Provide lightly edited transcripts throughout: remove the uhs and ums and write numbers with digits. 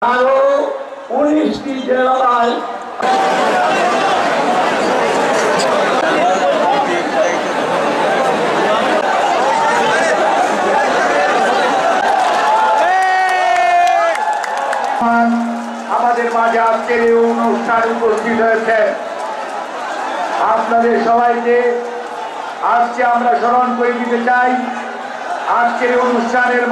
আরো 19টি জেলায় আমাদের মাঝে আজকের এই অনুষ্ঠান উপস্থিত হয়েছে। আপনাদের সবাইকে আজকে আমরা স্মরণ করে দিতে চাই আজকের এই অনুষ্ঠানের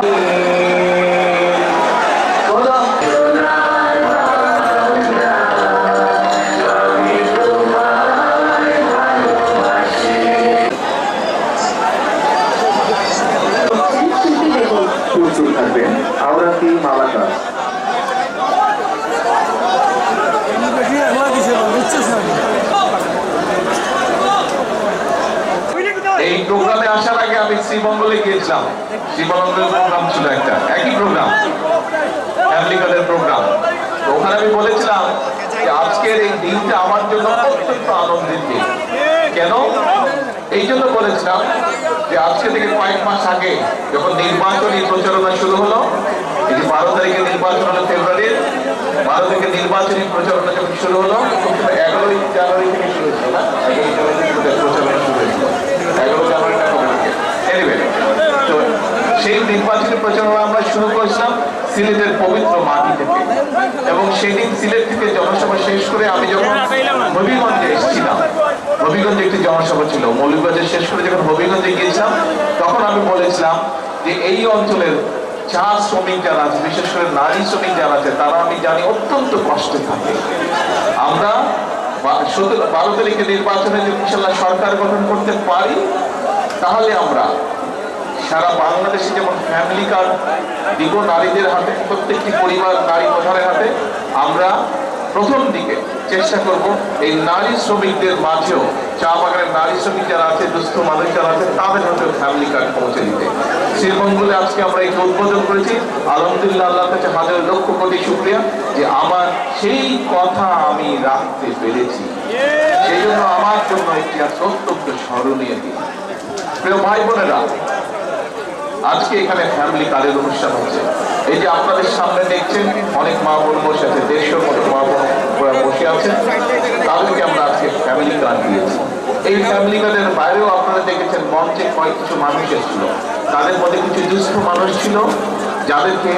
থাকবেন আমরা কি মালাকা এই প্রোগ্রামে আসার আগে আমি শ্রীমঙ্গলে গিয়েছিলাম। শ্রীমঙ্গলের প্রোগ্রাম ছিল একটা একই প্রোগ্রাম, ফ্যামিলি কার্ডের প্রোগ্রাম। ওখানে আমি বলেছিলাম যে আজকের এই দিনটা আমার জন্য অত্যন্ত আনন্দের দিন। কেন? এই জন্য বলেছিলাম যে আজকে থেকে কয়েক মাস আগে যখন নির্বাচনী প্রচারণা শুরু হলো, এই যে 12 তারিখে নির্বাচন হলো, ফেব্রুয়ারির 12 থেকে নির্বাচনী প্রচারণা যখন শুরু হলো, 11 জানুয়ারি থেকে শুরু হয়েছিল না, 11 জানুয়ারি থেকে প্রচারণা শুরু হয়েছিল, 11 জানুয়ারি না কবে থেকে। এনিওয়ে, তো সেই নির্বাচনী প্রচারণা আমরা শুরু করেছিলাম সিলেটের পবিত্র মাটি থেকে, এবং সেদিন সিলেট থেকে জনসভা শেষ করে আমি যখন হবিগঞ্জে এসেছিলাম, হবিগঞ্জে একটি জনসভা ছিল, মৌলভীবাজার শেষ করে যখন হবিগঞ্জে গিয়েছিলাম, তখন আমি বলেছিলাম যে এই অঞ্চলের চা শ্রমিক যারা আছে, বিশেষ করে নারী শ্রমিক যারা আছে, তারা আমি জানি অত্যন্ত কষ্টে থাকে। আমরা 12 তারিখে নির্বাচনে যদি ইনশাআল্লাহ সরকার গঠন করতে পারি, তাহলে আমরা সারা বাংলাদেশে যেমন ফ্যামিলি কার্ড দিব নারীদের হাতে, প্রত্যেকটি পরিবার নারী প্রধানের হাতে, আমরা প্রথম দিকে চেষ্টা করব এই নারী শ্রমিকদের মাঝেও, চা বাগানের নারী শ্রমিক যারা আছে, দুস্থ মানুষ যারা আছে, তাদের হাতেও ফ্যামিলি কার্ড পৌঁছে দিতে। শ্রীমঙ্গলে আজকে আমরা এই উদ্বোধন করেছি। আলহামদুলিল্লাহ, আল্লাহর কাছে হাজার লক্ষ কোটি শুকরিয়া যে আমার সেই কথা আমি রাখতে পেরেছি। সেই জন্য আমার জন্য একটি অত্যন্ত স্মরণীয় দিন। প্রিয় ভাই বোনেরা, আজকে এখানে ফ্যামিলি কার্ডের অনুষ্ঠান হচ্ছে। এই যে আপনাদের সামনে দেখছেন অনেক মা বোন বসে আছে, 150 মতো মা বোন বসে আছে, তাদেরকে আমরা আজকে ফ্যামিলি কার্ড দিয়েছি। এই ফ্যামিলি কার্ডের বাইরেও আপনারা দেখেছেন মঞ্চে কিছু মানুষ এসেছিল, তাদের মধ্যে কিছু দুস্থ মানুষ ছিল যাদেরকে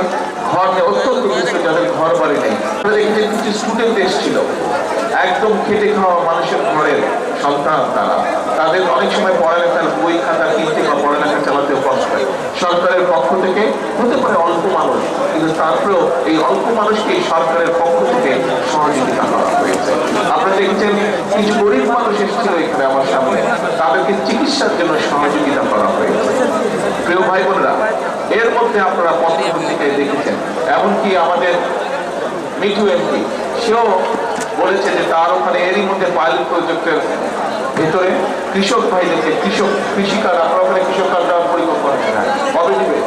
ঘর নেই, অত্যন্ত দুস্থ, যাদের ঘর বাড়ি নেই। আপনারা দেখেছেন কিছু স্টুডেন্ট এসেছিল, একদম খেটে খাওয়া মানুষের ঘরের সন্তান তারা, তাদের অনেক সময় পড়ালেখার বই খাতা কিনতে বা পড়ালেখা চালাতেও কষ্ট হয়। সরকারের পক্ষ থেকে হতে পারে অল্প মানুষ, কিন্তু তারপরেও এই অল্প মানুষকে সরকারের পক্ষ থেকে সহযোগিতা করা হয়েছে। আপনারা দেখছেন কিছু গরিব মানুষ এসেছিল এখানে আমার সামনে, তাদেরকে চিকিৎসার জন্য সহযোগিতা করা হয়েছে। প্রিয় ভাই বোনেরা, এর মধ্যে আপনারা পত্রপত্রিকায় দেখেছেন, এমনকি আমাদের মিঠু এমপি সেও বলেছে যে তার ওখানে এরই মধ্যে পাইলট প্রজেক্টের ভেতরে কৃষক ভাইদেরকে কৃষি কার্ড, আপনার ওখানে কৃষক কার্ড দেওয়ার পরিকল্পনা আছে না, কবে দিবে?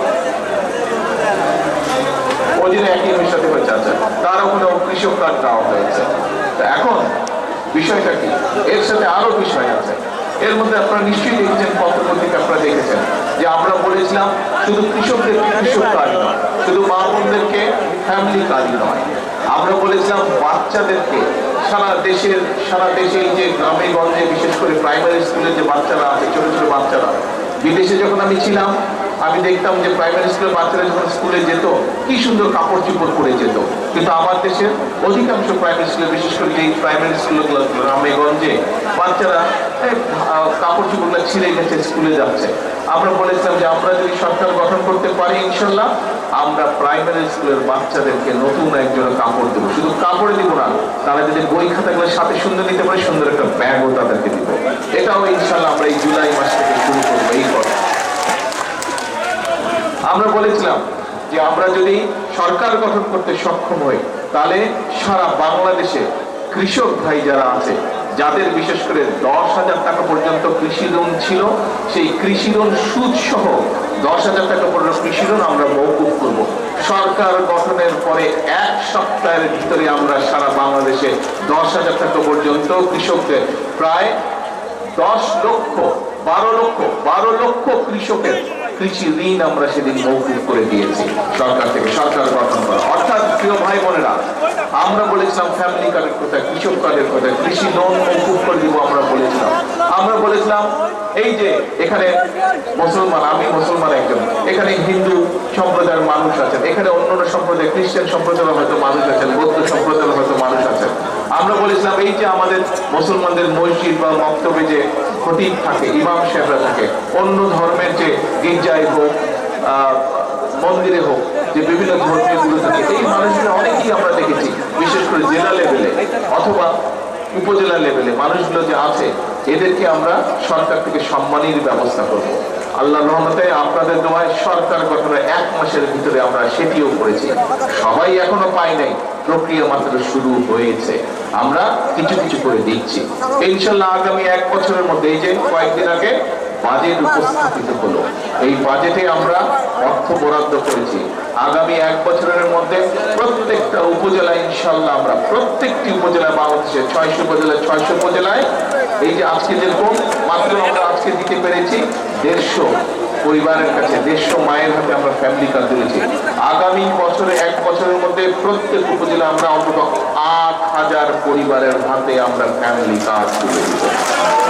ওই দিনে একই সাথে হয়েছে। আচ্ছা, তার ওখানে কৃষক কার্ড দেওয়া হয়েছে। তো এখন বিষয়টা কি? এর সাথে আরো বিষয় আছে। এর মধ্যে আপনারা নিশ্চয়ই দেখেছেন, পত্রপত্রিকা আপনারা দেখেছেন যে আমরা বলেছিলাম শুধু কৃষকদেরকে কৃষক কার্ড নয়, শুধু মা বোনদেরকে ফ্যামিলি কার্ড নয়, আমরা বলেছিলাম বাচ্চাদেরকে সারা দেশে এই যে গ্রামে গঞ্জে, বিশেষ করে প্রাইমারি স্কুলের যে বাচ্চারা আছে, ছোট ছোট বাচ্চারা, বিদেশে যখন আমি ছিলাম আমি দেখতাম যে প্রাইমারি স্কুলের বাচ্চারা যখন স্কুলে যেত কি সুন্দর কাপড় চোপড় পরে যেত, কিন্তু আমার দেশের অধিকাংশ প্রাইমারি স্কুলে, বিশেষ করে যে প্রাইমারি স্কুলগুলো গ্রামে গঞ্জে, বাচ্চারা কাপড় চোপড়গুলো ছিঁড়ে গেছে, স্কুলে যাচ্ছে। আমরা বলেছিলাম যে আমরা যদি সরকার গঠন করতে পারি, ইনশাল্লাহ আমরা প্রাইমারি স্কুলের বাচ্চাদেরকে নতুন একজন কাপড় দেবো। শুধু কাপড়ে দিব না, তারা যদি বই খাতাগুলোর সাথে সুন্দর নিতে পারে, সুন্দর একটা ব্যাগও তাদেরকে দিব। এটাও ইনশাল্লাহ আমরা এই জুলাই মাস থেকে শুরু করবো এই কথা। আমরা বলেছিলাম যে আমরা যদি সরকার গঠন করতে সক্ষম হই, তাহলে সারা বাংলাদেশে কৃষক ভাই যারা আছে, যাদের বিশেষ করে 10,000 টাকা পর্যন্ত কৃষি লোন ছিল, সেই কৃষি লোন সুদ সহ 10,000 টাকা পর্যন্ত কৃষি লোন আমরা মওকুফ করব। সরকার গঠনের পরে 1 সপ্তাহের ভিতরে আমরা সারা বাংলাদেশে 10,000 টাকা পর্যন্ত কৃষকদের প্রায় 12 লক্ষ কৃষকের কৃষি ঋণ আমরা সেদিন মৌকুফ করে দিয়েছি সরকার থেকে, সরকার গঠন করা। অর্থাৎ প্রিয় ভাই বোনেরা, আমরা বলেছিলাম ফ্যামিলি কার্ডের কথা, কৃষক কার্ডের কথা, কৃষি লোন মৌকুফ করে দিব আমরা বলেছিলাম। আমরা বলেছিলাম এই যে এখানে মুসলমান, আমি মুসলমান একজন, এখানে হিন্দু সম্প্রদায়ের মানুষ আছেন, এখানে অন্যান্য সম্প্রদায়, খ্রিস্টান সম্প্রদায়ের হয়তো মানুষ আছেন, বৌদ্ধ সম্প্রদায়ের হয়তো মানুষ আছেন। আমরা বলেছিলাম এই যে আমাদের মুসলমানদের মসজিদ বা মক্তবে যে খতিব থাকে, ইমাম সাহেবরা থাকে, অন্য ধর্মের যে গির্জায় হোক, মন্দিরে হোক, যে বিভিন্ন ধর্মের গুলো থাকে, এই মানুষগুলো অনেকেই আমরা দেখেছি, বিশেষ করে জেলা লেভেলে অথবা উপজেলা লেভেলে মানুষগুলো যে আছে, এদেরকে আমরা সরকার থেকে সম্মানের ব্যবস্থা করব। আল্লাহর রহমতে আপনাদের দোয়ায় সরকার গঠনের 1 মাসের ভিতরে আমরা সেটিও করেছি। সবাই এখনো পাই নাই, প্রক্রিয়া মাত্র শুরু হয়েছে, আমরা কিছু কিছু করে দিচ্ছি ইনশাল্লাহ। আগামী 1 বছরের মধ্যে, এই যে কয়েকদিন আগে বাজেট উপস্থাপিত হলো, এই বাজেটে আমরা অর্থ বরাদ্দ করেছি। আগামী 1 বছরের মধ্যে প্রত্যেকটা উপজেলায় ইনশাল্লাহ আমরা প্রত্যেকটি উপজেলায়, বাংলাদেশের 600 উপজেলায়, 600 উপজেলায় এই যে আজকে যেরকম মাত্র আমরা আজকে দিতে পেরেছি 150 পরিবারের কাছে, 150 মায়ের হাতে আমরা ফ্যামিলি কার্ড দিয়েছি। আগামী বছরে 1 বছরের মধ্যে প্রত্যেক উপজেলা আমরা অন্তত 8000 পরিবারের হাতে আমরা ফ্যামিলি কার্ড তুলে দিব।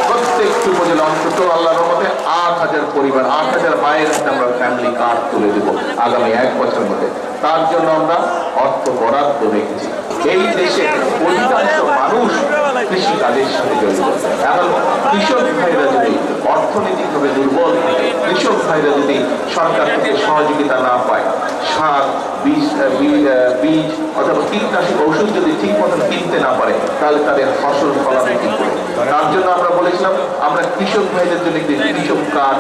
প্রত্যেকটি উপজেলা অন্তত আল্লাহর রহমতে 8000 পরিবার, 8000 মায়ের হাতে আমরা ফ্যামিলি কার্ড তুলে দেব আগামী 1 বছরের মধ্যে। তার জন্য আমরা অর্থ বরাদ্দ রেখেছি। এই দেশে অধিকাংশ মানুষ কৃষি কাজের সাথে জড়িত। এখন কৃষক ভাইরা যদি অর্থনৈতিকভাবে দুর্বল থাকে, কৃষক ভাইরা যদি সরকার থেকে সহযোগিতা না পায়, সার, বীজ অথবা কীটনাশক ঔষধ যদি ঠিক মতো কিনতে না পারে, তাহলে তাদের ফসল ফলাবে কি করে? তার জন্য আমরা বলেছিলাম আমরা কৃষক ভাইদের জন্য কৃষক কার্ড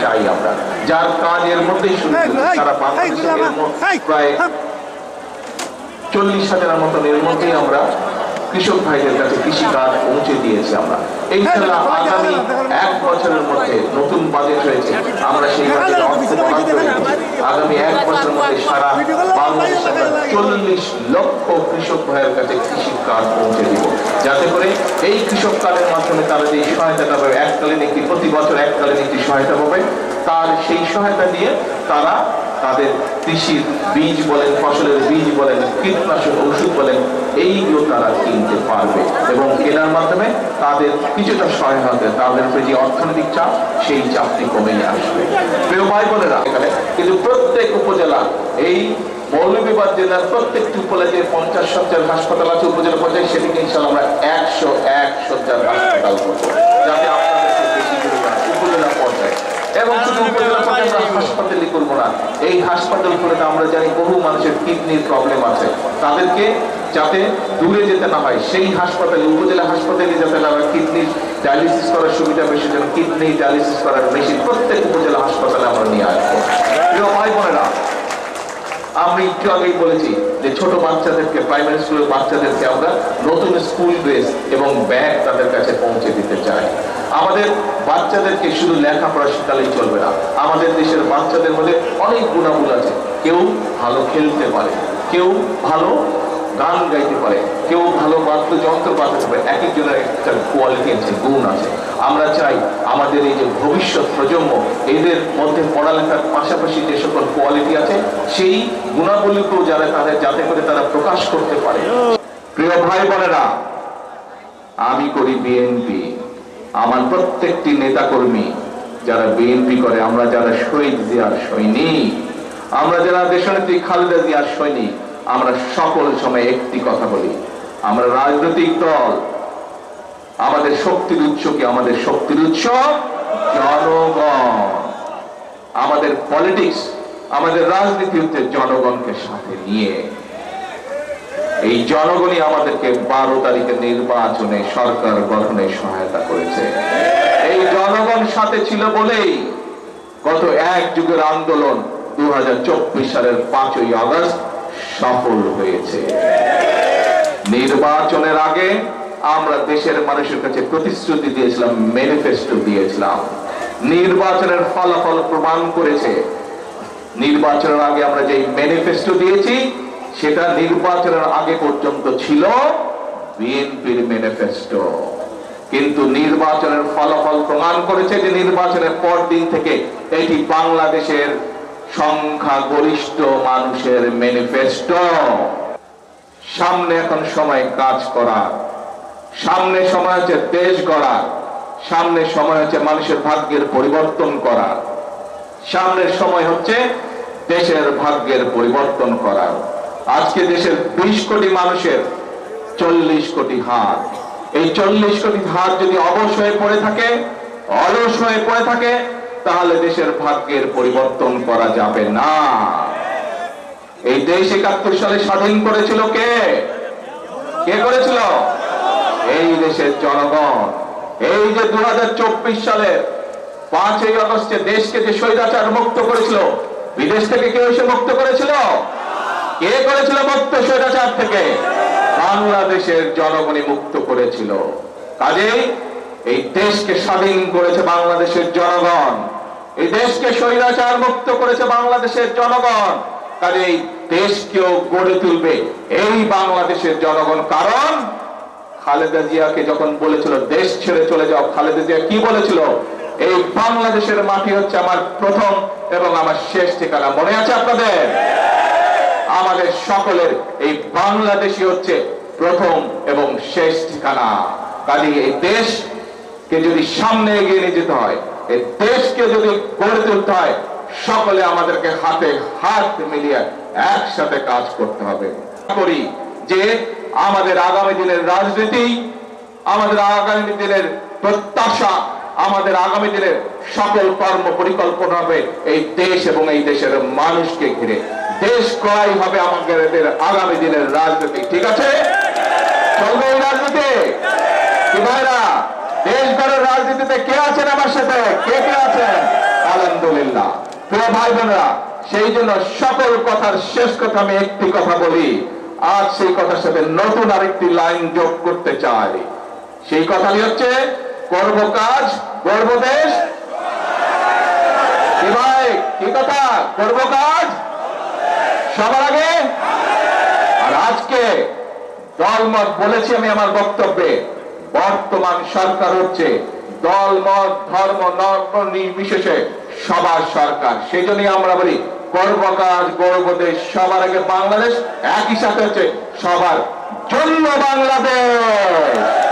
চাই আমরা, যার কাজ এর মধ্যেই শুরু সারা বাংলাদেশে প্রায় 40,000-এর মতন এর মধ্যেই আমরা কৃষক ভাইদের কাছে কৃষি কার্ড পৌঁছে দিয়েছি আমরা। ইনশাআল্লাহ আগামী 1 বছরের মধ্যে নতুন বাজেট হয়েছে, আমরা সেই বাজেটে অর্থ বরাদ্দ করেছি। আগামী 1 বছরের মধ্যে সারা বাংলাদেশে 40 লক্ষ কৃষক ভাইয়ের কাছে কৃষি কার্ড পৌঁছে দিব, যাতে করে এই কৃষক কার্ডের মাধ্যমে তারা যে সহায়তাটা পাবে, এককালীন একটি, প্রতি বছর এককালীন একটি সহায়তা পাবে, তার সেই সহায়তা দিয়ে তারা তাদের কৃষির বীজ বলেন, ফসলের বীজ বলেন, কীটনাশক ঔষধ বলেন, এইগুলো তারা কিনতে পারবে এবং কেনার মাধ্যমে তাদের কিছুটা সহায়তা, তাদের উপরে যে অর্থনৈতিক চাপ, সেই চাপটি কমে আসবে। প্রিয় ভাই বোনেরা, এখানে কিন্তু প্রত্যেক উপজেলা, এই মৌলভীবাজার জেলার প্রত্যেকটি উপজেলায় 50 শয্যার হাসপাতাল আছে, উপজেলা পর্যায়ে সেটিকে ইনশাআল্লাহ আমরা 101 শয্যার হাসপাতাল করবো, যাতে আপনাদেরকে বেশি করে উপজেলা পর্যায়ে। এবং শুধু উপজেলা পর্যায়ে আমরা হাসপাতালই করবো না, এই হাসপাতাল করে আমরা জানি বহু মানুষের কিডনির প্রবলেম আছে, তাদেরকে যাতে দূরে যেতে না হয়, সেই হাসপাতালে, উপজেলা হাসপাতালে যাতে তারা কিডনি ডায়ালিসিস করার সুবিধা বেশি, যেন কিডনি ডায়ালিসিস করার মেশিন প্রত্যেক উপজেলা হাসপাতালে আমরা নিয়ে আসবো। প্রিয় ভাই বোনেরা, আমি একটু আগেই বলেছি যে ছোট বাচ্চাদেরকে, প্রাইমারি স্কুলের বাচ্চাদেরকে আমরা নতুন স্কুল ড্রেস এবং ব্যাগ তাদের কাছে পৌঁছে দিতে চাই। আমাদের বাচ্চাদেরকে শুধু লেখাপড়া শেখালেই চলবে না, আমাদের দেশের বাচ্চাদের মধ্যে অনেক গুণাগুণ আছে। কেউ ভালো খেলতে পারে, কেউ ভালো গান গাইতে পারে, কেউ ভালো বাদ্যযন্ত্র বাজাতে পারে, এক একজনের একটা কোয়ালিটি আছে, গুণ আছে। আমরা চাই আমাদের এই যে ভবিষ্যৎ প্রজন্ম, এদের মধ্যে পড়ালেখার পাশাপাশি যে সকল কোয়ালিটি আছে, সেই গুণাবলীকেও যাতে করে তারা প্রকাশ করতে পারে। প্রিয় ভাই বোনেরা, আমি করি বিএনপি, আমার প্রত্যেকটি নেতা কর্মী যারা বিএনপি করে, আমরা যারা শহীদ জিয়ার সৈনিক, আমরা যারা দেশনেত্রী খালেদা জিয়ার সৈনিক, আমরা সকল সময় একটি কথা বলি, আমরা রাজনৈতিক দল, আমাদের শক্তির উৎস কি? আমাদের শক্তির উৎস জনগণ। আমাদের পলিটিক্স, আমাদের রাজনীতি হচ্ছে জনগণকে সাথে নিয়ে। এই জনগণই আমাদেরকে 12 তারিখের নির্বাচনে সরকার গঠনে সহায়তা করেছে। এই জনগণ সাথে ছিল বলেই গত 1 যুগের আন্দোলন 2024 সালের 5ই আগস্ট সফল হয়েছে। নির্বাচনের আগে আমরা দেশের মানুষের কাছে প্রতিশ্রুতি দিয়েছিলাম, ম্যানিফেস্টো দিয়েছিলাম, নির্বাচনের ফলাফল প্রমাণ করেছে। নির্বাচনের আগে আমরা যে ম্যানিফেস্টো দিয়েছি, সেটা নির্বাচনের আগে পর্যন্ত ছিল বিএনপির ম্যানিফেস্টো, কিন্তু নির্বাচনের ফলাফল প্রমাণ করেছে যে নির্বাচনের পর দিন থেকে এটি বাংলাদেশের সংখ্যাগরিষ্ঠ মানুষের ম্যানিফেস্টো। সামনে এখন সময় কাজ করার, সামনে সময় হচ্ছে দেশ গড়ার, সামনে সময় হচ্ছে মানুষের ভাগ্যের পরিবর্তন করার, সামনের সময় হচ্ছে দেশের ভাগ্যের পরিবর্তন করার। আজকে দেশের 20 কোটি মানুষের 40 কোটি হাত, এই 40 কোটি হাত যদি অলস হয়ে পড়ে থাকে তাহলে দেশের ভাগ্যের পরিবর্তন করা যাবে না। এই দেশ 71 সালে স্বাধীন করেছিল কে? কে করেছিল? এই দেশের জনগণ। এই যে 2024 সালের 5ই আগস্টে দেশকে যে স্বৈরাচার মুক্ত করেছিল, বিদেশ থেকে কেউ এসে মুক্ত করেছিল? কে করেছিল মুক্ত স্বৈরাচার থেকে? বাংলাদেশের জনগণই মুক্ত করেছিল। কাজেই এই দেশকে স্বাধীন করেছে বাংলাদেশের জনগণ, এই দেশকে স্বৈরাচার মুক্ত করেছে বাংলাদেশের জনগণ। কাজেই দেশকেও গড়ে তুলবে এই বাংলাদেশের জনগণ। কারণ খালেদা জিয়াকে যখন বলেছিল দেশ ছেড়ে চলে যাও, খালেদা জিয়া কি বলেছিল? এই বাংলাদেশের মাটি হচ্ছে আমার প্রথম এবং আমার শেষ ঠিকানা। মনে আছে আপনাদের? আমাদের সকলের এই বাংলাদেশই হচ্ছে প্রথম এবং শেষ ঠিকানা। কাজে এই দেশকে যদি সামনে এগিয়ে নিয়ে যেতে হয়, এই দেশকে যদি গড়ে তুলতে হয়, সকলে আমাদেরকে হাতে হাত মিলিয়ে একসাথে কাজ করতে হবে। করি যে আমাদের আগামী দিনের রাজনীতি, আমাদের আগামী দিনের প্রত্যাশা, আমাদের আগামী দিনের সকল কর্ম পরিকল্পনা হবে এই দেশ এবং এই দেশের মানুষকে ঘিরে। দেশ করাই হবে আমাদের আগামী দিনের রাজনীতি। ঠিক আছে? চলবে এই রাজনীতি কি ভাইরা? দেশ গড়ার রাজনীতিতে কে আছেন আমার সাথে? কে কে আছেন? আলহামদুলিল্লাহ। প্রিয় ভাই বোনেরা, সেই জন্য সকল কথার শেষ কথা আমি একটি কথা বলি। আজ সেই কথার সাথে নতুন আরেকটি লাইন যোগ করতে চাই। সেই কথাটি হচ্ছে করব কাজ, গড়ব দেশ। কি ভাই, কি কথা? করব কাজ সবার আগে। আর আজকে দলমত বলেছি আমি আমার বক্তব্যে, বর্তমান সরকার হচ্ছে দলমত ধর্ম নির্বিশেষে সবার সরকার। সেই জন্যই আমরা বলি করব কাজ, গড়ব দেশ, সবার আগে বাংলাদেশ, একই সাথে হচ্ছে সবার জন্য বাংলাদেশ।